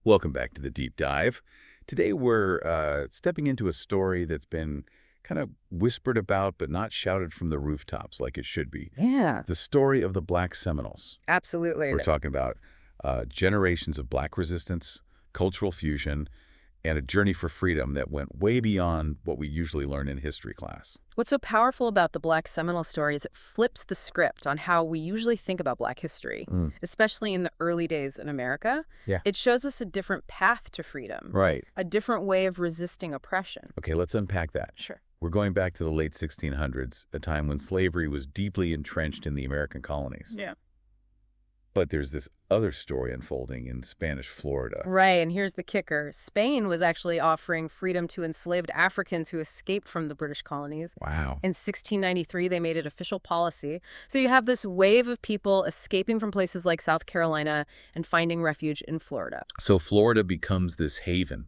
Welcome back to the Deep Dive. Today we're stepping into a story that's been kind of whispered about but not shouted from the rooftops like it should be. Yeah, The story of the Black Seminoles. absolutely. We're talking about generations of Black resistance, cultural fusion, and a journey for freedom that went way beyond what we usually learn in history class. What's so powerful about the Black Seminole story is it flips the script on how we usually think about Black history, Mm. especially in the early days in America. Yeah. It shows us a different path to freedom, Right. a different way of resisting oppression. Okay, let's unpack that. Sure. We're going back to the late 1600s, a time when slavery was deeply entrenched in the American colonies. Yeah. But there's this other story unfolding in Spanish Florida. Right, and here's the kicker. Spain was actually offering freedom to enslaved Africans who escaped from the British colonies. Wow. In 1693, they made it official policy. So you have this wave of people escaping from places like South Carolina and finding refuge in Florida. So Florida becomes this haven,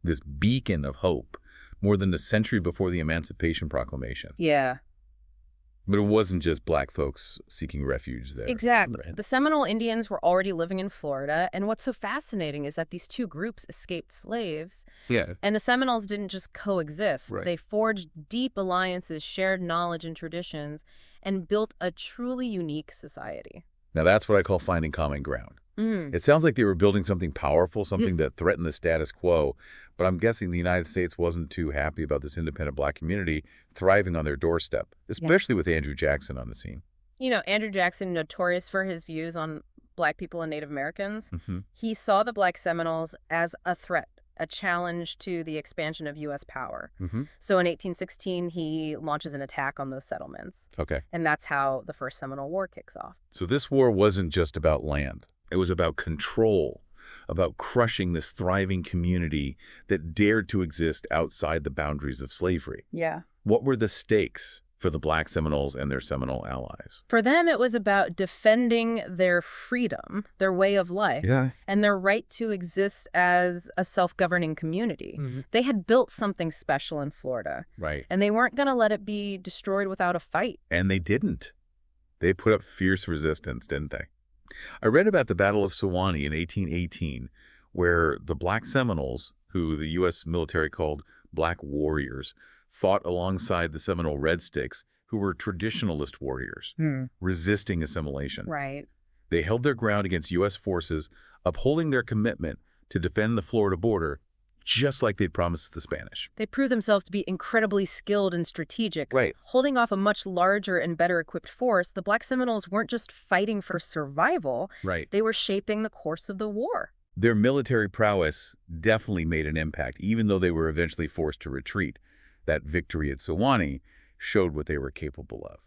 this beacon of hope, more than a century before the Emancipation Proclamation. Yeah, But it wasn't just Black folks seeking refuge there. exactly. Right. The Seminole Indians were already living in Florida, and what's so fascinating is that these two groups escaped slaves, Yeah. and the Seminoles didn't just coexist. Right. They forged deep alliances, shared knowledge and traditions, and built a truly unique society. Now that's what I call finding common ground. Mm. It sounds like they were building something powerful, something that threatened the status quo, but I'm guessing the United States wasn't too happy about this independent Black community thriving on their doorstep, especially with Andrew Jackson on the scene. You know, Andrew Jackson, notorious for his views on Black people and Native Americans, Mm-hmm. he saw the Black Seminoles as a threat, a challenge to the expansion of U.S. power. Mm-hmm. So in 1816, he launches an attack on those settlements, Okay. and that's how the First Seminole War kicks off. So this war wasn't just about land. It was about control, about crushing this thriving community that dared to exist outside the boundaries of slavery. Yeah. What were the stakes for the Black Seminoles and their Seminole allies? For them, it was about defending their freedom, their way of life, and their right to exist as a self-governing community. They had built something special in Florida, Right. and they weren't going to let it be destroyed without a fight. And they didn't. They put up fierce resistance, didn't they? I read about the Battle of Sewanee in 1818, where the Black Seminoles, who the U.S. military called Black Warriors, fought alongside the Seminole Red Sticks, who were traditionalist warriors, resisting assimilation. Right. They held their ground against U.S. forces, upholding their commitment to defend the Florida border, just like they'd promised the Spanish. They proved themselves to be incredibly skilled and strategic. Right. Holding off a much larger and better equipped force, the Black Seminoles weren't just fighting for survival, Right. they were shaping the course of the war. Their military prowess definitely made an impact, even though they were eventually forced to retreat. That victory at Sewanee showed what they were capable of.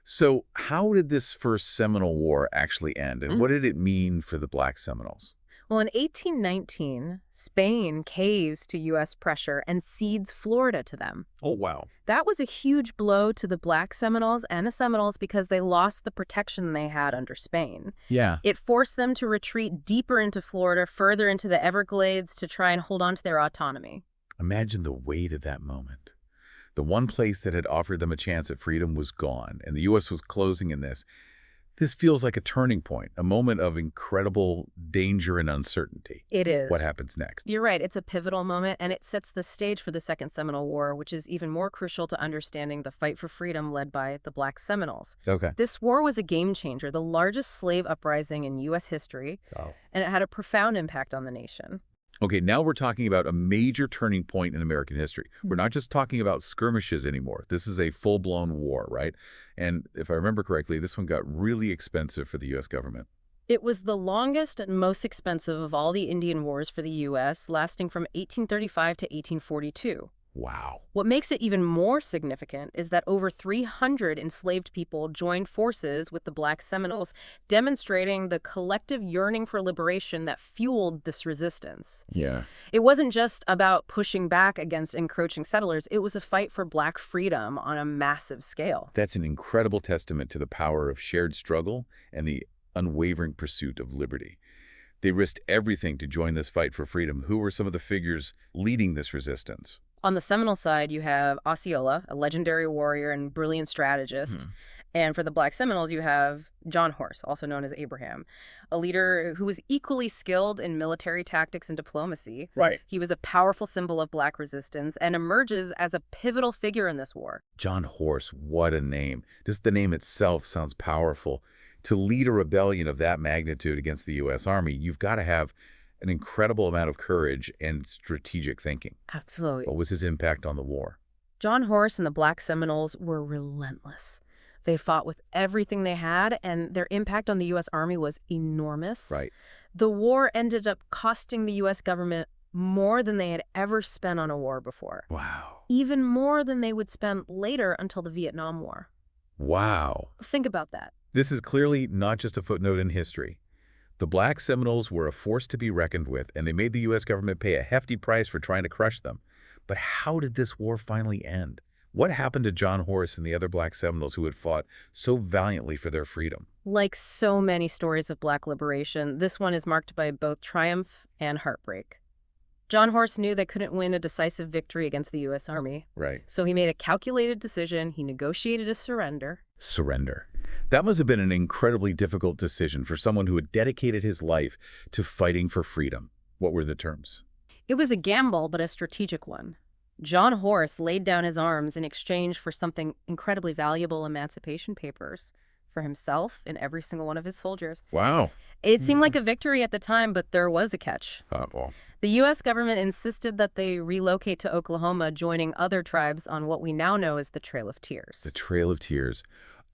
So how did this first Seminole War actually end, and what did it mean for the Black Seminoles? Well, in 1819, Spain caves to U.S. pressure and cedes Florida to them. Oh, wow. That was a huge blow to the Black Seminoles and the Seminoles because they lost the protection they had under Spain. Yeah. It forced them to retreat deeper into Florida, further into the Everglades to try and hold on to their autonomy. Imagine the weight of that moment. The one place that had offered them a chance at freedom was gone, and the U.S. was closing in this. This feels like a turning point, a moment of incredible danger and uncertainty. It is. What happens next? You're right. It's a pivotal moment, and it sets the stage for the Second Seminole War, which is even more crucial to understanding the fight for freedom led by the Black Seminoles. Okay. This war was a game changer, the largest slave uprising in U.S. history, and it had a profound impact on the nation. Okay, now we're talking about a major turning point in American history. We're not just talking about skirmishes anymore. This is a full-blown war, right? And if I remember correctly, this one got really expensive for the U.S. government. It was the longest and most expensive of all the Indian wars for the U.S., lasting from 1835 to 1842. Wow. What makes it even more significant is that over 300 enslaved people joined forces with the Black Seminoles, demonstrating the collective yearning for liberation that fueled this resistance. Yeah. It wasn't just about pushing back against encroaching settlers. It was a fight for Black freedom on a massive scale. That's an incredible testament to the power of shared struggle and the unwavering pursuit of liberty. They risked everything to join this fight for freedom. Who were some of the figures leading this resistance? On the Seminole side, you have Osceola, a legendary warrior and brilliant strategist. And for the Black Seminoles, you have John Horse, also known as Abraham, a leader who was equally skilled in military tactics and diplomacy. Right. He was a powerful symbol of Black resistance and emerges as a pivotal figure in this war. John Horse, what a name. Just the name itself sounds powerful. To lead a rebellion of that magnitude against the U.S. Army, you've got to have an incredible amount of courage and strategic thinking. Absolutely. What was his impact on the war? John Horse and the Black Seminoles were relentless. They fought with everything they had, and their impact on the U.S. Army was enormous. Right. The war ended up costing the U.S. government more than they had ever spent on a war before. Wow. Even more than they would spend later until the Vietnam War. Wow. Think about that. This is clearly not just a footnote in history. The Black Seminoles were a force to be reckoned with, and they made the U.S. government pay a hefty price for trying to crush them. But how did this war finally end? What happened to John Horse and the other Black Seminoles who had fought so valiantly for their freedom? Like so many stories of Black liberation, this one is marked by both triumph and heartbreak. John Horse knew they couldn't win a decisive victory against the U.S. Army. Right. So he made a calculated decision. He negotiated a surrender. Surrender. That must have been an incredibly difficult decision for someone who had dedicated his life to fighting for freedom. What were the terms? It was a gamble, but a strategic one. John Horse laid down his arms in exchange for something incredibly valuable: emancipation papers for himself and every single one of his soldiers. Wow. It seemed like a victory at the time, but there was a catch. Well. The U.S. government insisted that they relocate to Oklahoma, joining other tribes on what we now know as the Trail of Tears. The Trail of Tears.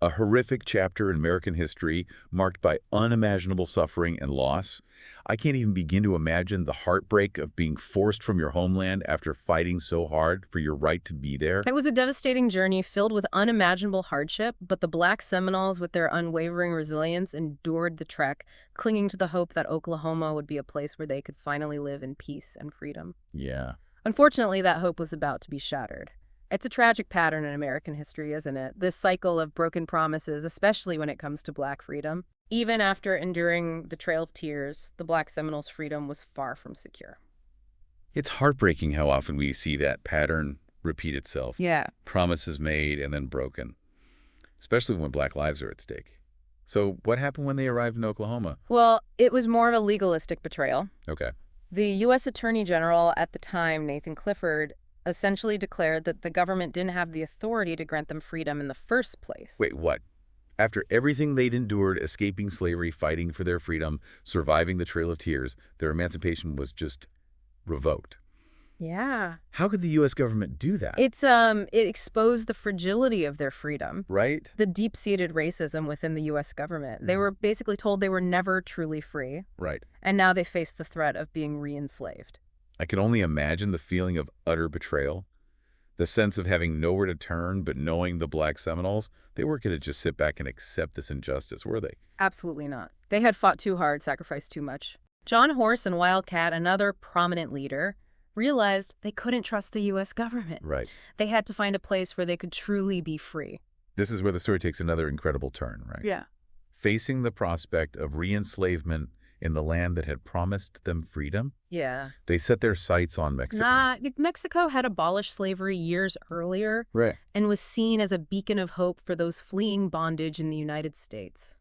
A horrific chapter in American history marked by unimaginable suffering and loss. I can't even begin to imagine the heartbreak of being forced from your homeland after fighting so hard for your right to be there. It was a devastating journey filled with unimaginable hardship, but the Black Seminoles, with their unwavering resilience, endured the trek, clinging to the hope that Oklahoma would be a place where they could finally live in peace and freedom. Yeah. Unfortunately, that hope was about to be shattered. It's a tragic pattern in American history, isn't it? This cycle of broken promises, especially when it comes to Black freedom. Even after enduring the Trail of Tears, the Black Seminoles' freedom was far from secure. It's heartbreaking how often we see that pattern repeat itself. Yeah. Promises made and then broken, especially when Black lives are at stake. So what happened when they arrived in Oklahoma? Well, it was more of a legalistic betrayal. Okay. The U.S. Attorney General at the time, Nathan Clifford, essentially declared that the government didn't have the authority to grant them freedom in the first place. Wait, what? After everything they'd endured, escaping slavery, fighting for their freedom, surviving the Trail of Tears, their emancipation was just revoked. Yeah. How could the U.S. government do that? It exposed the fragility of their freedom. Right? The deep-seated racism within the U.S. government. They were basically told they were never truly free. Right. And now they face the threat of being re-enslaved. I can only imagine the feeling of utter betrayal, the sense of having nowhere to turn, but knowing the Black Seminoles, they weren't going to just sit back and accept this injustice, were they? Absolutely not. They had fought too hard, sacrificed too much. John Horse and Wildcat, another prominent leader, realized they couldn't trust the U.S. government. Right. They had to find a place where they could truly be free. This is where the story takes another incredible turn, right? Yeah. Facing the prospect of re-enslavement in the land that had promised them freedom, Yeah. they set their sights on Mexico. Mexico had abolished slavery years earlier Right. and was seen as a beacon of hope for those fleeing bondage in the United States.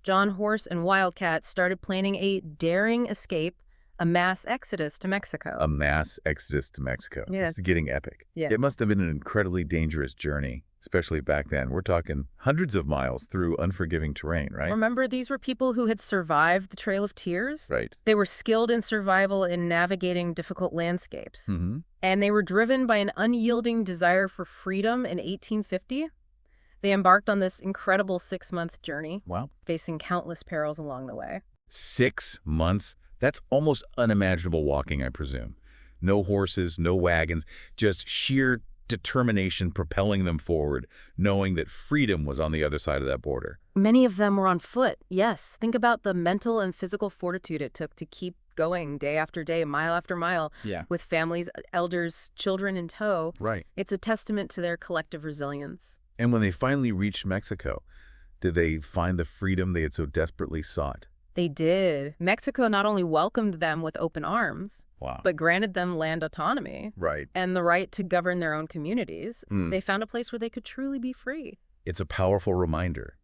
John Horse and Wildcat started planning a daring escape, a mass exodus to Mexico. A mass exodus to Mexico. Yeah. This is getting epic. Yeah. It must have been an incredibly dangerous journey, especially back then. We're talking hundreds of miles through unforgiving terrain, right? Remember, these were people who had survived the Trail of Tears? Right. They were skilled in survival in navigating difficult landscapes. Mm-hmm. And they were driven by an unyielding desire for freedom in 1850. They embarked on this incredible 6-month journey, Wow. facing countless perils along the way. 6 months? That's almost unimaginable walking, I presume. No horses, no wagons, just sheer determination propelling them forward, knowing that freedom was on the other side of that border. Many of them were on foot, yes. Think about the mental and physical fortitude it took to keep going day after day, mile after mile, Yeah. with families, elders, children in tow. Right. It's a testament to their collective resilience. And when they finally reached Mexico, did they find the freedom they had so desperately sought? They did. Mexico not only welcomed them with open arms, Wow. but granted them land autonomy Right. and the right to govern their own communities. Mm. They found a place where they could truly be free. It's a powerful reminder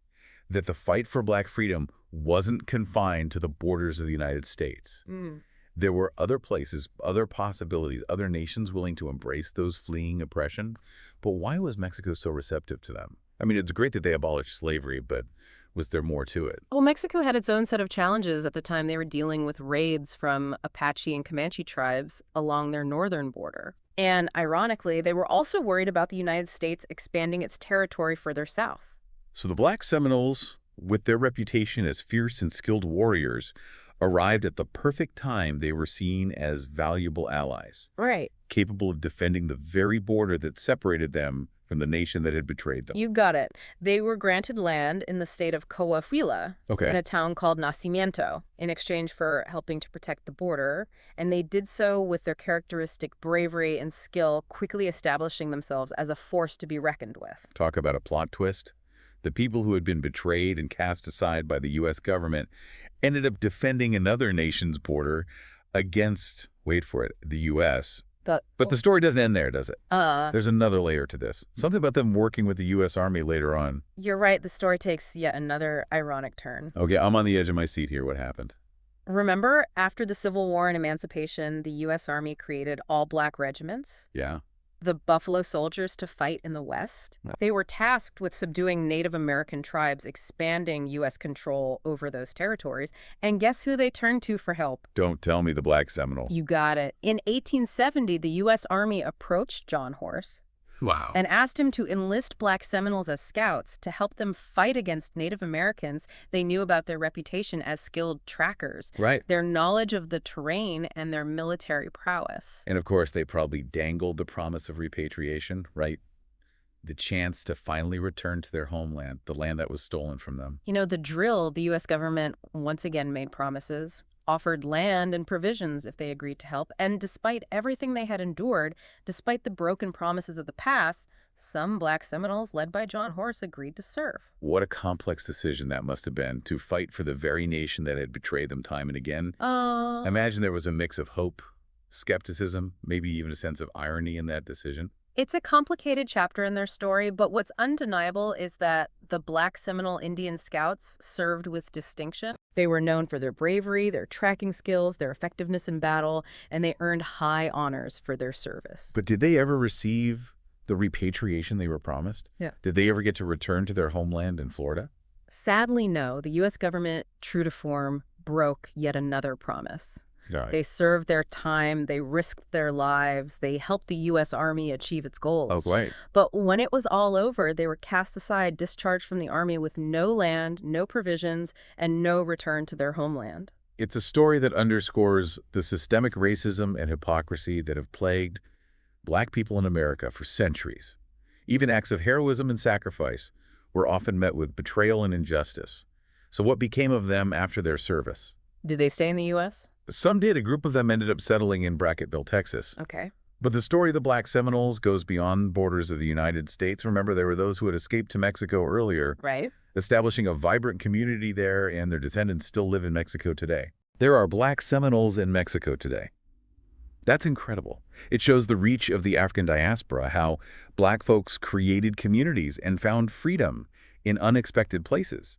that the fight for black freedom wasn't confined to the borders of the United States. Mm. There were other places, other possibilities, other nations willing to embrace those fleeing oppression. But why was Mexico so receptive to them? I mean, it's great that they abolished slavery, but was there more to it? Well, Mexico had its own set of challenges at the time. They were dealing with raids from Apache and Comanche tribes along their northern border. And ironically, they were also worried about the United States expanding its territory further south. So the Black Seminoles, with their reputation as fierce and skilled warriors, arrived at the perfect time. They were seen as valuable allies, Right. capable of defending the very border that separated them from the nation that had betrayed them. You got it. They were granted land in the state of Coahuila in Okay. a town called Nacimiento in exchange for helping to protect the border, and they did so with their characteristic bravery and skill, quickly establishing themselves as a force to be reckoned with. Talk about a plot twist. The people who had been betrayed and cast aside by the U.S. government ended up defending another nation's border against, wait for it, the U.S. But the story doesn't end there, does it? There's another layer to this. Something about them working with the U.S. Army later on. You're right, the story takes yet another ironic turn. Okay, I'm on the edge of my seat here. What happened? Remember, after the Civil War and Emancipation, the U.S. Army created all-black regiments? Yeah. The Buffalo Soldiers to fight in the West. They were tasked with subduing Native American tribes, expanding U.S. control over those territories. And guess who they turned to for help? Don't tell me the Black Seminole. You got it. In 1870, the U.S. Army approached John Horse Wow. and asked him to enlist Black Seminoles as scouts to help them fight against Native Americans. They knew about their reputation as skilled trackers, Right. their knowledge of the terrain, and their military prowess. And of course, they probably dangled the promise of repatriation, right? The chance to finally return to their homeland, the land that was stolen from them. You know, the drill, the U.S. government once again made promises, offered land and provisions if they agreed to help, and despite everything they had endured, despite the broken promises of the past, some Black Seminoles led by John Horse agreed to serve. What a complex decision that must have been, to fight for the very nation that had betrayed them time and again. I imagine there was a mix of hope, skepticism, maybe even a sense of irony in that decision. It's a complicated chapter in their story, but what's undeniable is that the Black Seminole Indian Scouts served with distinction. They were known for their bravery, their tracking skills, their effectiveness in battle, and they earned high honors for their service. But did they ever receive the repatriation they were promised? Yeah. Did they ever get to return to their homeland in Florida? Sadly, no. The U.S. government, true to form, broke yet another promise. Right. They served their time, they risked their lives, they helped the U.S. Army achieve its goals. Oh, right. But when it was all over, they were cast aside, discharged from the Army with no land, no provisions, and no return to their homeland. It's a story that underscores the systemic racism and hypocrisy that have plagued Black people in America for centuries. Even acts of heroism and sacrifice were often met with betrayal and injustice. So what became of them after their service? Did they stay in the U.S.? Some did. A group of them ended up settling in Brackettville, Texas. Okay. But the story of the Black Seminoles goes beyond borders of the United States. Remember, there were those who had escaped to Mexico earlier, Right. establishing a vibrant community there, and their descendants still live in Mexico today. There are Black Seminoles in Mexico today. That's incredible. It shows the reach of the African diaspora, how Black folks created communities and found freedom in unexpected places.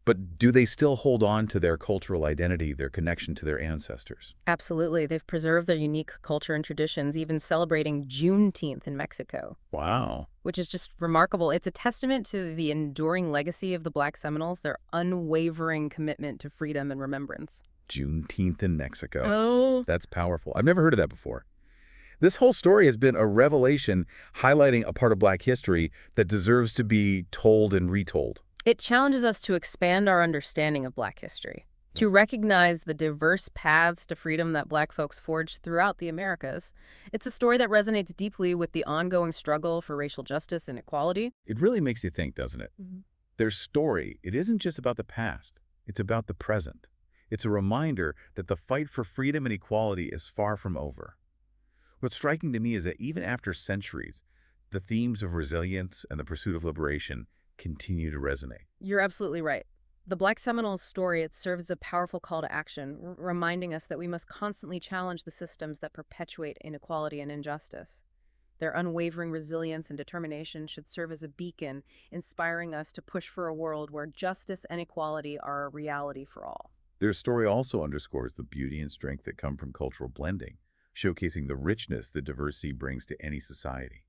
But do they still hold on to their cultural identity, their connection to their ancestors? Absolutely. They've preserved their unique culture and traditions, even celebrating Juneteenth in Mexico, Wow. which is just remarkable. It's a testament to the enduring legacy of the Black Seminoles, their unwavering commitment to freedom and remembrance. Juneteenth in Mexico. Oh. That's powerful. I've never heard of that before. This whole story has been a revelation, highlighting a part of Black history that deserves to be told and retold. It challenges us to expand our understanding of Black history, to recognize the diverse paths to freedom that Black folks forged throughout the Americas. It's a story that resonates deeply with the ongoing struggle for racial justice and equality. It really makes you think, doesn't it? Mm-hmm. Their story, it isn't just about the past. It's about the present. It's a reminder that the fight for freedom and equality is far from over. What's striking to me is that even after centuries, the themes of resilience and the pursuit of liberation continue to resonate. You're absolutely right. The Black Seminoles story, it serves as a powerful call to action, reminding us that we must constantly challenge the systems that perpetuate inequality and injustice. Their unwavering resilience and determination should serve as a beacon, inspiring us to push for a world where justice and equality are a reality for all. Their story also underscores the beauty and strength that come from cultural blending, showcasing the richness that diversity brings to any society.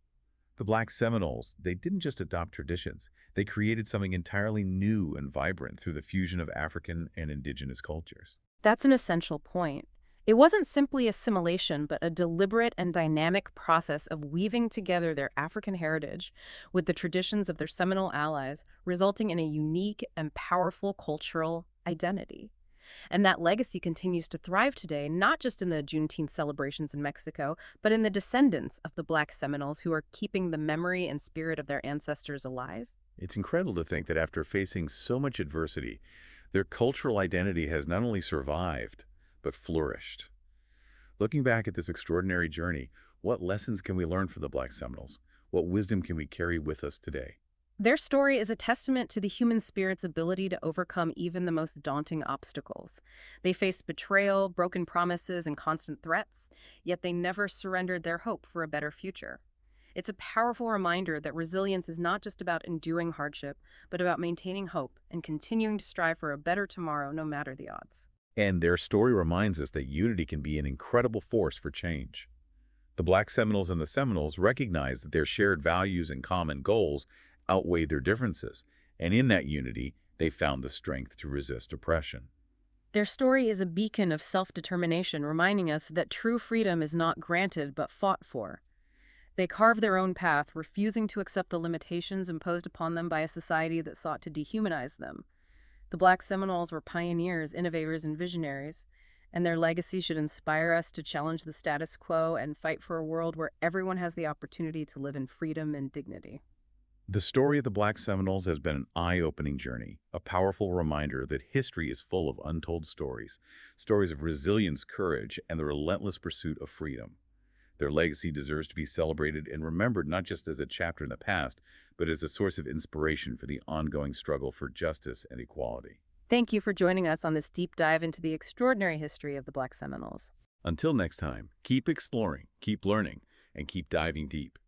The Black Seminoles, they didn't just adopt traditions, they created something entirely new and vibrant through the fusion of African and indigenous cultures. That's an essential point. It wasn't simply assimilation, but a deliberate and dynamic process of weaving together their African heritage with the traditions of their Seminole allies, resulting in a unique and powerful cultural identity. And that legacy continues to thrive today, not just in the Juneteenth celebrations in Mexico, but in the descendants of the Black Seminoles who are keeping the memory and spirit of their ancestors alive. It's incredible to think that after facing so much adversity, their cultural identity has not only survived, but flourished. Looking back at this extraordinary journey, what lessons can we learn from the Black Seminoles? What wisdom can we carry with us today? Their story is a testament to the human spirit's ability to overcome even the most daunting obstacles. They faced betrayal, broken promises, and constant threats, yet they never surrendered their hope for a better future. It's a powerful reminder that resilience is not just about enduring hardship, but about maintaining hope and continuing to strive for a better tomorrow no matter the odds. And their story reminds us that unity can be an incredible force for change. The Black Seminoles and the Seminoles recognized that their shared values and common goals outweighed their differences, and in that unity, they found the strength to resist oppression. Their story is a beacon of self-determination, reminding us that true freedom is not granted but fought for. They carved their own path, refusing to accept the limitations imposed upon them by a society that sought to dehumanize them. The Black Seminoles were pioneers, innovators, and visionaries, and their legacy should inspire us to challenge the status quo and fight for a world where everyone has the opportunity to live in freedom and dignity. The story of the Black Seminoles has been an eye-opening journey, a powerful reminder that history is full of untold stories, stories of resilience, courage, and the relentless pursuit of freedom. Their legacy deserves to be celebrated and remembered not just as a chapter in the past, but as a source of inspiration for the ongoing struggle for justice and equality. Thank you for joining us on this deep dive into the extraordinary history of the Black Seminoles. Until next time, keep exploring, keep learning, and keep diving deep.